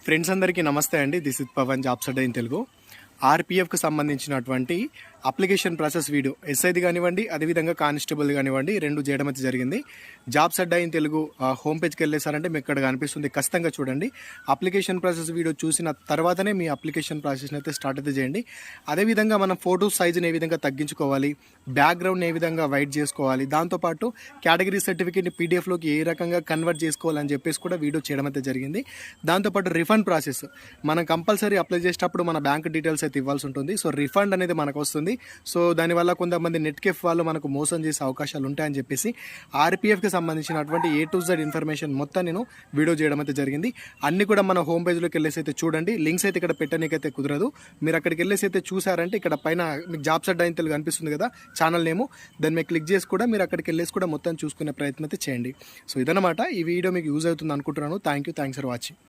Friends అందరికీ నమస్తే అండి. దిస్ ఇస్ పవన్ జాబ్స్ అడ్డా ఇన్ తెలుగు. ఆర్పిఎఫ్కి సంబంధించినటువంటి అప్లికేషన్ ప్రాసెస్ వీడియో ఎస్ఐది కానివ్వండి, అదేవిధంగా కానిస్టేబుల్ కానివ్వండి, రెండు చేయడం అయితే జరిగింది. Jobs Adda in Telugu home పేజ్కి వెళ్ళేసారంటే మీకు ఇక్కడ కనిపిస్తుంది, ఖచ్చితంగా చూడండి. అప్లికేషన్ ప్రాసెస్ వీడియో చూసిన తర్వాతనే మీ అప్లికేషన్ ప్రాసెస్ని అయితే స్టార్ట్ అయితే చేయండి. అదేవిధంగా మనం ఫోటో సైజుని ఏ విధంగా తగ్గించుకోవాలి, బ్యాక్గ్రౌండ్ని ఏ విధంగా వైట్ చేసుకోవాలి, దాంతోపాటు కేటగిరీ సర్టిఫికేట్ని పీడిఎఫ్లోకి ఏ రకంగా కన్వర్ట్ చేసుకోవాలని చెప్పేసి కూడా వీడియో చేయడం అయితే జరిగింది. దాంతోపాటు రిఫండ్ ప్రాసెస్ మనం కంపల్సరీ అప్లై చేసేటప్పుడు మన బ్యాంక్ డీటెయిల్స్ అయితే ఇవ్వాల్సి ఉంటుంది. సో రిఫండ్ అనేది మనకు వస్తుంది. సో దానివల్ల కొంతమంది నెట్కెఫ్ వాళ్ళు మనకు మోసం చేసే అవకాశాలు ఉంటాయని చెప్పేసి ఆర్పిఎఫ్కి సంబంధించినటువంటి ఏ టు జెడ్ ఇన్ఫర్మేషన్ మొత్తం నేను వీడియో చేయడం అయితే జరిగింది. అన్ని కూడా మన హోమ్ పేజ్లోకి వెళ్ళేసి అయితే చూడండి. లింక్స్ అయితే ఇక్కడ పెట్టనీకైతే కుదరదు. మీరు అక్కడికి వెళ్ళేసి అయితే చూసారంటే ఇక్కడ పైన మీకు జాబ్స్ అడ్డా ఇన్ తెలుగు కనిపిస్తుంది కదా ఛానల్ నేము, దాన్ని మీరు క్లిక్ చేసి కూడా మీరు అక్కడికి వెళ్ళేసి కూడా మొత్తం చూసుకునే ప్రయత్నం అయితే చేయండి. సో ఇదన్నమాట. ఈ వీడియో మీకు యూజ్ అవుతుంది అనుకుంటున్నాను. Thanks for watching.